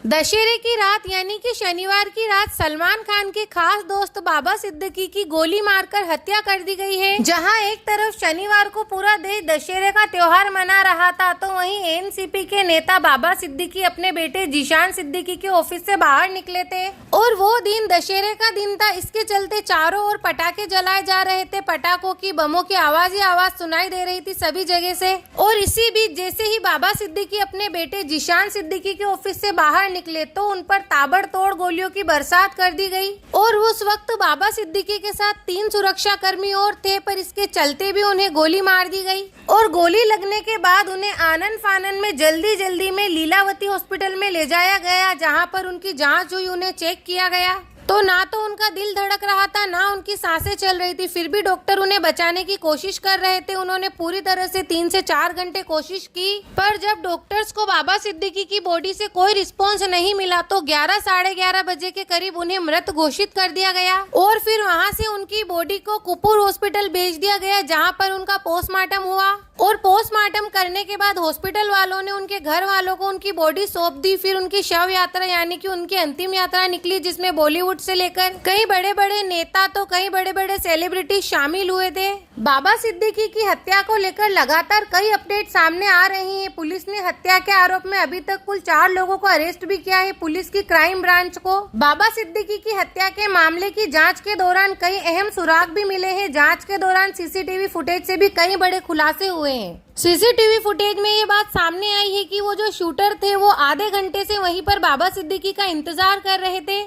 दशहरे की रात यानी कि शनिवार की रात सलमान खान के खास दोस्त बाबा सिद्दीकी की गोली मारकर हत्या कर दी गई है। जहां एक तरफ शनिवार को पूरा देश दशहरे का त्योहार मना रहा था, तो वहीं एनसीपी के नेता बाबा सिद्दीकी अपने बेटे जीशान सिद्दीकी के ऑफिस से बाहर निकले थे और वो दिन दशहरे का दिन था। इसके चलते चारों ओर पटाखे जलाए जा रहे थे। पटाखों की, बमों की आवाज ही आवाज सुनाई दे रही थी सभी जगह से। और इसी बीच जैसे ही बाबा सिद्दीकी अपने बेटे जीशान सिद्दीकी के ऑफिस से बाहर निकले तो उन पर ताबड़तोड़ गोलियों की बरसात कर दी गई। और उस वक्त बाबा सिद्दीकी के साथ 3 सुरक्षा कर्मी और थे, पर इसके चलते भी उन्हें गोली मार दी गई। और गोली लगने के बाद उन्हें आनन फानन में जल्दी में लीलावती हॉस्पिटल में ले जाया गया, जहां पर उनकी जांच हुई, उन्हें चेक किया गया तो ना तो उनका दिल धड़क रहा था, ना उनकी सांसें चल रही थी। फिर भी डॉक्टर उन्हें बचाने की कोशिश कर रहे थे। उन्होंने पूरी तरह से 3 से 4 घंटे कोशिश की, पर जब डॉक्टर्स को बाबा सिद्दीकी की बॉडी से कोई रिस्पॉन्स नहीं मिला तो 11 साढ़े 11 बजे के करीब उन्हें मृत घोषित कर दिया गया। और फिर वहाँ से उनकी बॉडी को कुपूर हॉस्पिटल भेज दिया गया, जहाँ पर उनका पोस्टमार्टम हुआ। और पोस्टमार्टम करने के बाद हॉस्पिटल वालों ने उनके घर वालों को उनकी बॉडी सौंप दी। फिर उनकी शव यात्रा यानी कि उनकी अंतिम यात्रा निकली, जिसमें बॉलीवुड से लेकर कई बड़े बड़े नेता तो कई बड़े बड़े सेलिब्रिटी शामिल हुए थे। बाबा सिद्दीकी की हत्या को लेकर लगातार कई अपडेट सामने आ रही हैं। पुलिस ने हत्या के आरोप में अभी तक कुल 4 लोगों को अरेस्ट भी किया है। पुलिस की क्राइम ब्रांच को बाबा सिद्दीकी की हत्या के मामले की जांच के दौरान कई अहम सुराग भी मिले हैं। जांच के दौरान सीसीटीवी फुटेज से भी कई बड़े खुलासे हुए हैं। सीसीटीवी फुटेज में ये बात सामने आई है कि वो जो शूटर थे वो आधे घंटे से वहीं पर बाबा सिद्दीकी का इंतजार कर रहे थे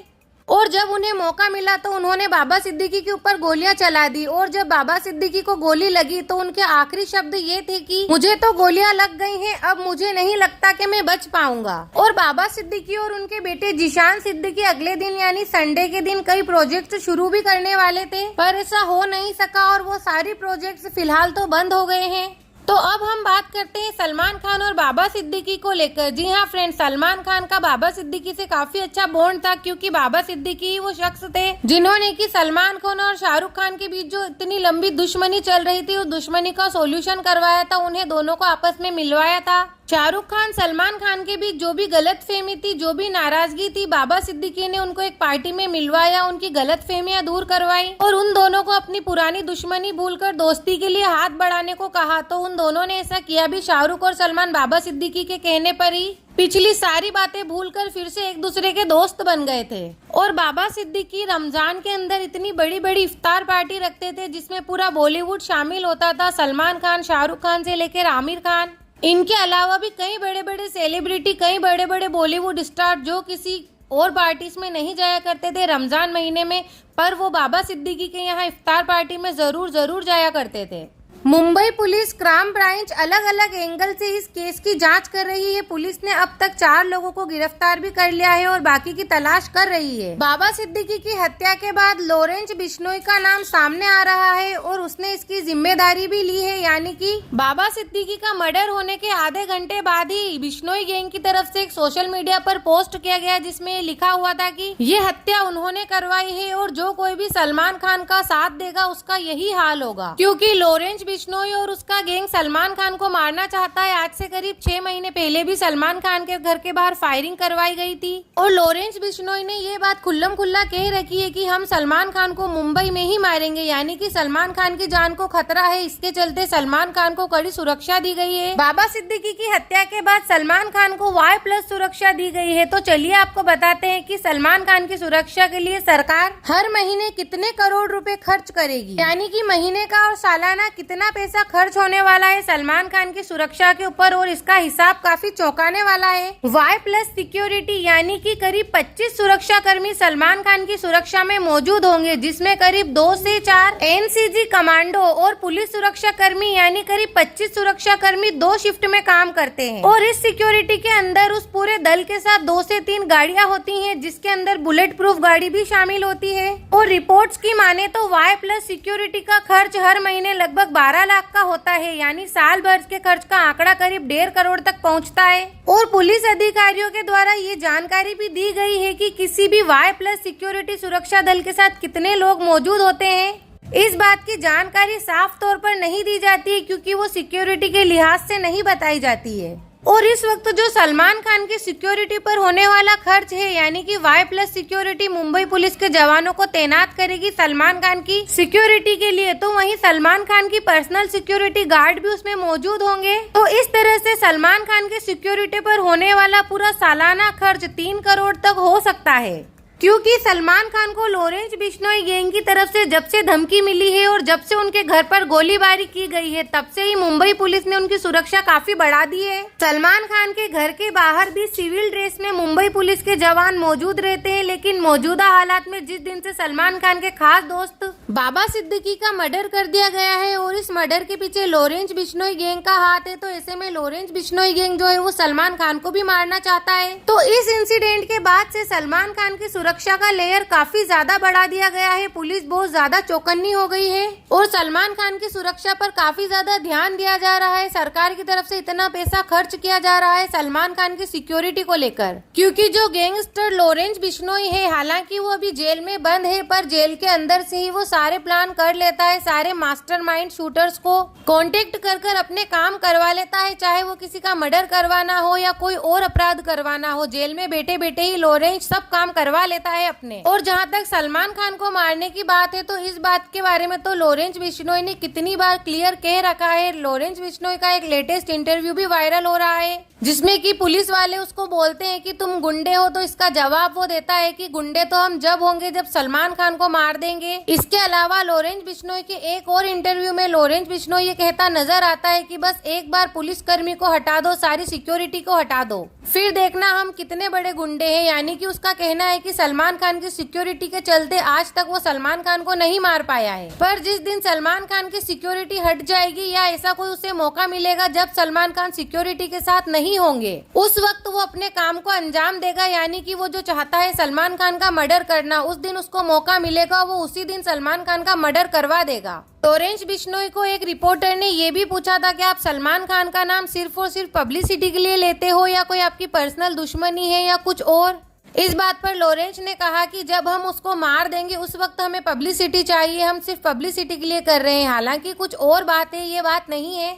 और जब उन्हें मौका मिला तो उन्होंने बाबा सिद्दीकी के ऊपर गोलियां चला दी। और जब बाबा सिद्दीकी को गोली लगी तो उनके आखिरी शब्द ये थे कि मुझे तो गोलियां लग गई हैं, अब मुझे नहीं लगता कि मैं बच पाऊंगा। और बाबा सिद्दीकी और उनके बेटे जीशान सिद्दीकी अगले दिन यानी संडे के दिन कई प्रोजेक्ट शुरू भी करने वाले थे, पर ऐसा हो नहीं सका और वो सारी प्रोजेक्ट फिलहाल तो बंद हो गए हैं। तो अब हम बात करते हैं सलमान खान और बाबा सिद्दीकी को लेकर। जी हाँ फ्रेंड, सलमान खान का बाबा सिद्दीकी से काफी अच्छा बॉन्ड था, क्योंकि बाबा सिद्दीकी ही वो शख्स थे जिन्होंने कि सलमान खान और शाहरुख खान के बीच जो इतनी लंबी दुश्मनी चल रही थी, उस दुश्मनी का सॉल्यूशन करवाया था, उन्हें दोनों को आपस में मिलवाया था। शाहरुख खान सलमान खान के बीच जो भी गलतफहमी थी, जो भी नाराजगी थी, बाबा सिद्दीकी ने उनको एक पार्टी में मिलवाया, उनकी गलतफहमियां दूर करवाई और उन दोनों को अपनी पुरानी दुश्मनी भूलकर दोस्ती के लिए हाथ बढ़ाने को कहा। तो उन दोनों ने ऐसा किया भी। शाहरुख और सलमान बाबा सिद्दीकी के कहने पर ही पिछली सारी बातें भूलकर फिर से एक दूसरे के दोस्त बन गए थे। और बाबा सिद्दीकी रमजान के अंदर इतनी बड़ी बड़ी इफ्तार पार्टी रखते थे जिसमें पूरा बॉलीवुड शामिल होता था, सलमान खान, शाहरुख खान से लेकर आमिर खान। इनके अलावा भी कई बड़े बड़े सेलिब्रिटी, कई बड़े बड़े बॉलीवुड स्टार जो किसी और पार्टीज में नहीं जाया करते थे रमजान महीने में, पर वो बाबा सिद्दीकी के यहाँ इफ्तार पार्टी में जरूर जाया करते थे। मुंबई पुलिस क्राइम ब्रांच अलग अलग एंगल से इस केस की जांच कर रही है। पुलिस ने अब तक 4 लोगों को गिरफ्तार भी कर लिया है और बाकी की तलाश कर रही है। बाबा सिद्दीकी की हत्या के बाद लॉरेंस बिश्नोई का नाम सामने आ रहा है और उसने इसकी जिम्मेदारी भी ली है, यानी कि बाबा सिद्दीकी का मर्डर होने के आधे घंटे बाद ही बिश्नोई गैंग की तरफ से एक सोशल मीडिया पर पोस्ट किया गया, जिसमें लिखा हुआ था कि ये हत्या उन्होंने करवाई है और जो कोई भी सलमान खान का साथ देगा उसका यही हाल होगा, क्योंकि लॉरेंस बिश्नोई और उसका गैंग सलमान खान को मारना चाहता है। आज से करीब 6 महीने पहले भी सलमान खान के घर के बाहर फायरिंग करवाई गई थी और लॉरेंस बिश्नोई ने ये बात खुल्लम खुल्ला कह रखी है कि हम सलमान खान को मुंबई में ही मारेंगे, यानी कि सलमान खान की जान को खतरा है। इसके चलते सलमान खान को कड़ी सुरक्षा दी गई है। बाबा सिद्दीकी की हत्या के बाद सलमान खान को Y+ सुरक्षा दी गई है। तो चलिए आपको बताते हैं कि सलमान खान की सुरक्षा के लिए सरकार हर महीने कितने करोड़ रुपए खर्च करेगी, यानी कि महीने का और सालाना कितना पैसा खर्च होने वाला है सलमान खान की सुरक्षा के ऊपर। और इसका हिसाब काफी चौंकाने वाला है। Y+ सिक्योरिटी यानी कि करीब 25 सुरक्षा कर्मी सलमान खान की सुरक्षा में मौजूद होंगे, जिसमें करीब 2 से 4 NCG कमांडो और पुलिस सुरक्षा कर्मी यानी करीब 25 सुरक्षा कर्मी 2 शिफ्ट में काम करते हैं। और इस सिक्योरिटी के अंदर उस पूरे दल के साथ 2 से 3 गाड़ियां होती हैं, जिसके अंदर बुलेट प्रूफ गाड़ी भी शामिल होती है। और रिपोर्ट्स की माने तो Y+ सिक्योरिटी का खर्च हर महीने लगभग 12 लाख का होता है, यानी साल भर के खर्च का आंकड़ा करीब 1.5 करोड़ तक पहुंचता है। और पुलिस अधिकारियों के द्वारा ये जानकारी भी दी गई है कि किसी भी Y+ सिक्योरिटी सुरक्षा दल के साथ कितने लोग मौजूद होते हैं। इस बात की जानकारी साफ तौर पर नहीं दी जाती है, क्योंकि वो सिक्योरिटी के लिहाज से नहीं बताई जाती है। और इस वक्त जो सलमान खान की सिक्योरिटी पर होने वाला खर्च है यानी कि Y+ सिक्योरिटी मुंबई पुलिस के जवानों को तैनात करेगी सलमान खान की सिक्योरिटी के लिए, तो वहीं सलमान खान की पर्सनल सिक्योरिटी गार्ड भी उसमें मौजूद होंगे। तो इस तरह से सलमान खान की सिक्योरिटी पर होने वाला पूरा सालाना खर्च 3 करोड़ तक हो सकता है, क्योंकि सलमान खान को लॉरेंस बिश्नोई गैंग की तरफ से जब से धमकी मिली है और जब से उनके घर पर गोलीबारी की गई है तब से ही मुंबई पुलिस ने उनकी सुरक्षा काफी बढ़ा दी है। सलमान खान के घर के बाहर भी सिविल ड्रेस में मुंबई पुलिस के जवान मौजूद रहते हैं, लेकिन मौजूदा हालात में जिस दिन से सलमान खान के खास दोस्त बाबा सिद्दीकी का मर्डर कर दिया गया है और इस मर्डर के पीछे लॉरेंस बिश्नोई गैंग का हाथ है, तो ऐसे में लॉरेंस बिश्नोई गैंग जो है वो सलमान खान को भी मारना चाहता है। तो इस इंसिडेंट के बाद से सलमान खान की सुरक्षा का लेयर काफी ज्यादा बढ़ा दिया गया है। पुलिस बहुत ज्यादा चौकन्नी हो गई है और सलमान खान की सुरक्षा पर काफी ज्यादा ध्यान दिया जा रहा है। सरकार की तरफ से इतना पैसा खर्च किया जा रहा है सलमान खान की सिक्योरिटी को लेकर, क्योंकि जो गैंगस्टर लॉरेंस बिश्नोई है, हालांकि वो अभी जेल में बंद है, पर जेल के अंदर से ही वो सारे प्लान कर लेता है। सारे मास्टरमाइंड शूटर्स को कांटेक्ट कर अपने काम करवा लेता है, चाहे वो किसी का मर्डर करवाना हो या कोई और अपराध करवाना हो। जेल में बैठे बैठे ही लॉरेंस सब काम करवा लेता है अपने। और जहां तक सलमान खान को मारने की बात है, तो इस बात के बारे में तो लॉरेंस बिश्नोई ने कितनी बार क्लियर कह रखा है। लॉरेंस बिश्नोई का एक लेटेस्ट इंटरव्यू भी वायरल हो रहा है, जिसमें कि पुलिस वाले उसको बोलते हैं कि तुम गुंडे हो, तो इसका जवाब वो देता है कि गुंडे तो हम जब होंगे जब सलमान खान को मार देंगे। इसके अलावा लॉरेंस बिश्नोई के एक और इंटरव्यू में लॉरेंस बिश्नोई ये कहता नजर आता है कि बस एक बार पुलिसकर्मी को हटा दो, सारी सिक्योरिटी को हटा दो, फिर देखना हम कितने बड़े गुंडे हैं। यानी कि उसका कहना है कि सलमान खान की सिक्योरिटी के चलते आज तक वो सलमान खान को नहीं मार पाया है, पर जिस दिन सलमान खान की सिक्योरिटी हट जाएगी या ऐसा कोई उसे मौका मिलेगा जब सलमान खान सिक्योरिटी के साथ नहीं होंगे, उस वक्त वो अपने काम को अंजाम देगा। यानी कि वो जो चाहता है सलमान खान का मर्डर करना, उस दिन उसको मौका मिलेगा, वो उसी दिन सलमान खान का मर्डर करवा देगा। लॉरेंस बिश्नोई को एक रिपोर्टर ने ये भी पूछा था कि आप सलमान खान का नाम सिर्फ और सिर्फ पब्लिसिटी के लिए लेते हो या कोई आपकी पर्सनल दुश्मनी है या कुछ और। इस बात पर लॉरेंस ने कहा कि जब हम उसको मार देंगे उस वक्त हमें पब्लिसिटी चाहिए, हम सिर्फ पब्लिसिटी के लिए कर रहे हैं। हालांकि कुछ और बात है, ये बात नहीं है,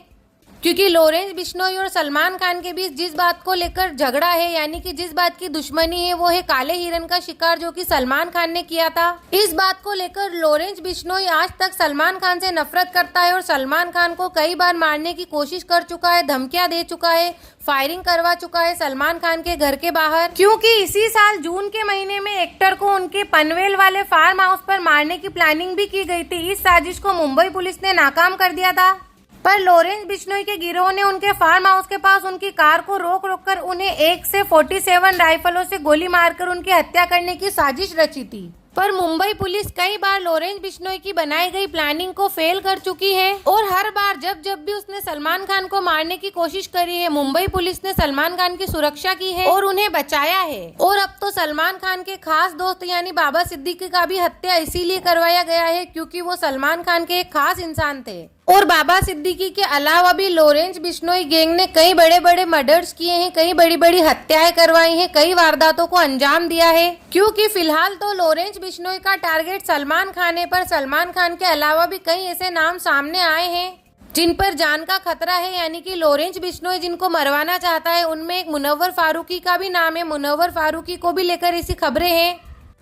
क्योंकि लॉरेंस बिश्नोई और सलमान खान के बीच जिस बात को लेकर झगड़ा है, यानी कि जिस बात की दुश्मनी है, वो है काले हिरन का शिकार जो कि सलमान खान ने किया था। इस बात को लेकर लॉरेंस बिश्नोई आज तक सलमान खान से नफरत करता है और सलमान खान को कई बार मारने की कोशिश कर चुका है, धमकियां दे चुका है, फायरिंग करवा चुका है सलमान खान के घर के बाहर। क्योंकि इसी साल जून के महीने में एक्टर को उनके पनवेल वाले फार्म हाउस पर मारने की प्लानिंग भी की गई थी। इस साजिश को मुंबई पुलिस ने नाकाम कर दिया था, पर लॉरेंस बिश्नोई के गिरोह ने उनके फार्म हाउस के पास उनकी कार को रोक कर उन्हें 1 से 47 राइफलों से गोली मारकर उनकी हत्या करने की साजिश रची थी। पर मुंबई पुलिस कई बार लॉरेंस बिश्नोई की बनाई गई प्लानिंग को फेल कर चुकी है और हर बार जब भी उसने सलमान खान को मारने की कोशिश करी है, मुंबई पुलिस ने सलमान खान की सुरक्षा की है और उन्हें बचाया है। और अब तो सलमान खान के खास दोस्त यानी बाबा सिद्दीकी का भी हत्या इसीलिए करवाया गया है क्योंकि वो सलमान खान के एक खास इंसान थे। और बाबा सिद्दीकी के अलावा भी लॉरेंस बिश्नोई गैंग ने कई बड़े बड़े मर्डर्स किए हैं, कई बड़ी बड़ी हत्याएं करवाई हैं, कई वारदातों को अंजाम दिया है। क्योंकि फिलहाल तो लॉरेंस बिश्नोई का टारगेट सलमान खान है, पर सलमान खान के अलावा भी कई ऐसे नाम सामने आए हैं जिन पर जान का खतरा है। यानी कि लॉरेंस बिश्नोई जिनको मरवाना चाहता है, उनमें एक मुनव्वर फारूकी का भी नाम है। मुनव्वर फारूकी को भी लेकर ऐसी खबरें हैं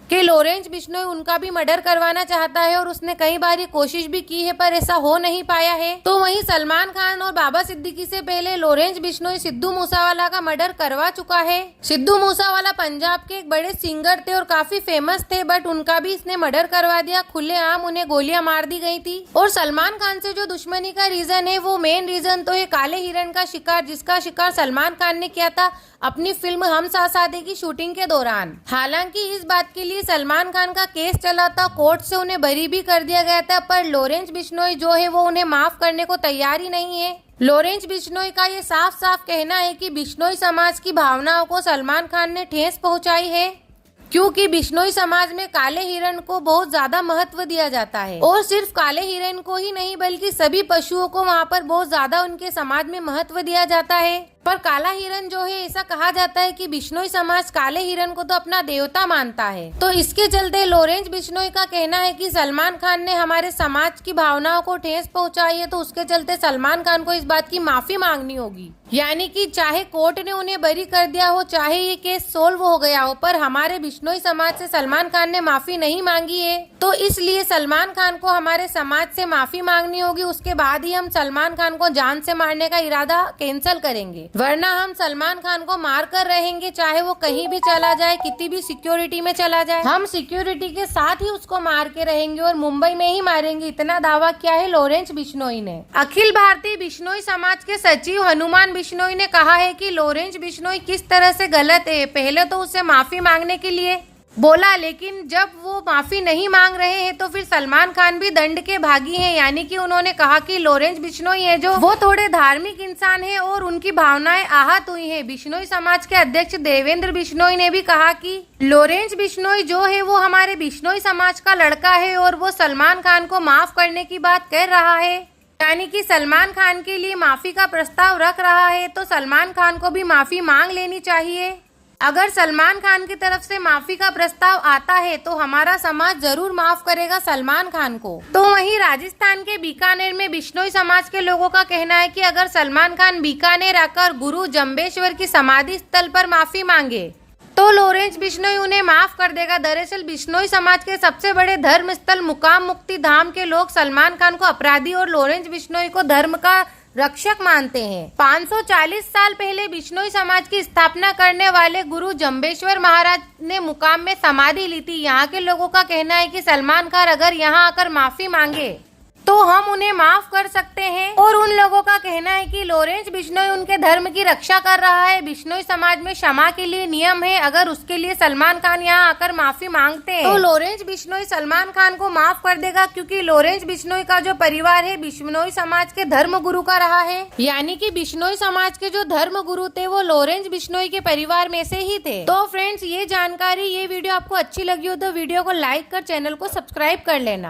कि लॉरेंस बिश्नोई उनका भी मर्डर करवाना चाहता है और उसने कई बार ये कोशिश भी की है, पर ऐसा हो नहीं पाया है। तो वहीं सलमान खान और बाबा सिद्दीकी से पहले लॉरेंस बिश्नोई सिद्धू मूसावाला का मर्डर करवा चुका है। सिद्धू मूसावाला पंजाब के एक बड़े सिंगर थे और काफी फेमस थे, बट उनका भी इसने मर्डर करवा दिया। खुलेआम उन्हें गोलियां मार दी गई थी। और सलमान खान से जो दुश्मनी का रीजन है, वो मेन रीजन तो है काले हिरन का शिकार, जिसका शिकार सलमान खान ने किया था अपनी फिल्म हम साथ साथ की शूटिंग के दौरान। हालांकि इस बात के लिए सलमान खान का केस चला था, कोर्ट से उन्हें बरी भी कर दिया गया था, पर लॉरेंस बिश्नोई जो है वो उन्हें माफ करने को तैयार ही नहीं है। लॉरेंस बिश्नोई का ये साफ साफ कहना है कि बिश्नोई समाज की भावनाओं को सलमान खान ने ठेस पहुंचाई है, क्योंकि बिश्नोई समाज में काले हिरण को बहुत ज्यादा महत्व दिया जाता है। और सिर्फ काले हिरण को ही नहीं बल्कि सभी पशुओं को वहाँ पर बहुत ज्यादा उनके समाज में महत्व दिया जाता है। पर काला हिरन जो है, ऐसा कहा जाता है कि बिश्नोई समाज काले हिरन को तो अपना देवता मानता है। तो इसके चलते लॉरेंस बिश्नोई का कहना है कि सलमान खान ने हमारे समाज की भावनाओं को ठेस पहुंचाई है, तो उसके चलते सलमान खान को इस बात की माफी मांगनी होगी। यानी कि चाहे कोर्ट ने उन्हें बरी कर दिया हो, चाहे ये केस सोल्व हो गया हो, पर हमारे बिश्नोई समाज से सलमान खान ने माफी नहीं मांगी है। तो इसलिए सलमान खान को हमारे समाज से माफी मांगनी होगी। उसके बाद ही हम सलमान खान को जान से मारने का इरादा कैंसिल करेंगे, वरना हम सलमान खान को मार कर रहेंगे। चाहे वो कहीं भी चला जाए, कितनी भी सिक्योरिटी में चला जाए, हम सिक्योरिटी के साथ ही उसको मार के रहेंगे और मुंबई में ही मारेंगे। इतना दावा किया है लॉरेंस बिश्नोई ने। अखिल भारतीय बिश्नोई समाज के सचिव हनुमान बिश्नोई ने कहा है कि लॉरेंस बिश्नोई किस तरह से गलत है। पहले तो उसे माफी मांगने के लिए बोला, लेकिन जब वो माफी नहीं मांग रहे हैं तो फिर सलमान खान भी दंड के भागी हैं। यानी कि उन्होंने कहा कि लॉरेंस बिश्नोई है जो, वो थोड़े धार्मिक इंसान है और उनकी भावनाएं आहत हुई है। बिश्नोई समाज के अध्यक्ष देवेंद्र बिश्नोई ने भी कहा कि लॉरेंस बिश्नोई जो है वो हमारे बिश्नोई समाज का लड़का है और वो सलमान खान को माफ करने की बात कह रहा है। यानी कि सलमान खान के लिए माफी का प्रस्ताव रख रहा है, तो सलमान खान को भी माफी मांग लेनी चाहिए। अगर सलमान खान की तरफ से माफी का प्रस्ताव आता है तो हमारा समाज जरूर माफ करेगा सलमान खान को। तो वहीं राजस्थान के बीकानेर में बिश्नोई समाज के लोगों का कहना है कि अगर सलमान खान बीकानेर आकर गुरु जम्बेश्वर की समाधि स्थल पर माफी मांगे तो लॉरेंस बिश्नोई उन्हें माफ कर देगा। दरअसल बिश्नोई समाज के सबसे बड़े धर्म स्थल मुकाम मुक्ति धाम के लोग सलमान खान को अपराधी और लॉरेंस बिश्नोई को धर्म का रक्षक मानते हैं। 540 साल पहले बिश्नोई समाज की स्थापना करने वाले गुरु जम्बेश्वर महाराज ने मुकाम में समाधि ली थी। यहाँ के लोगों का कहना है कि सलमान खान अगर यहाँ आकर माफी मांगे तो हम उन्हें माफ कर सकते हैं। और उन लोगों का कहना है कि लॉरेंस बिश्नोई उनके धर्म की रक्षा कर रहा है। बिश्नोई समाज में क्षमा के लिए नियम है, अगर उसके लिए सलमान खान यहाँ आकर माफी मांगते हैं तो लॉरेंस बिश्नोई सलमान खान को माफ कर देगा, क्योंकि लॉरेंस बिश्नोई का जो परिवार है बिश्नोई समाज के धर्म गुरु का रहा है। यानी कि बिश्नोई समाज के जो धर्म गुरु थे वो लॉरेंस बिश्नोई के परिवार में से ही थे। तो फ्रेंड्स, ये जानकारी, ये वीडियो आपको अच्छी लगी हो तो वीडियो को लाइक कर चैनल को सब्सक्राइब कर लेना।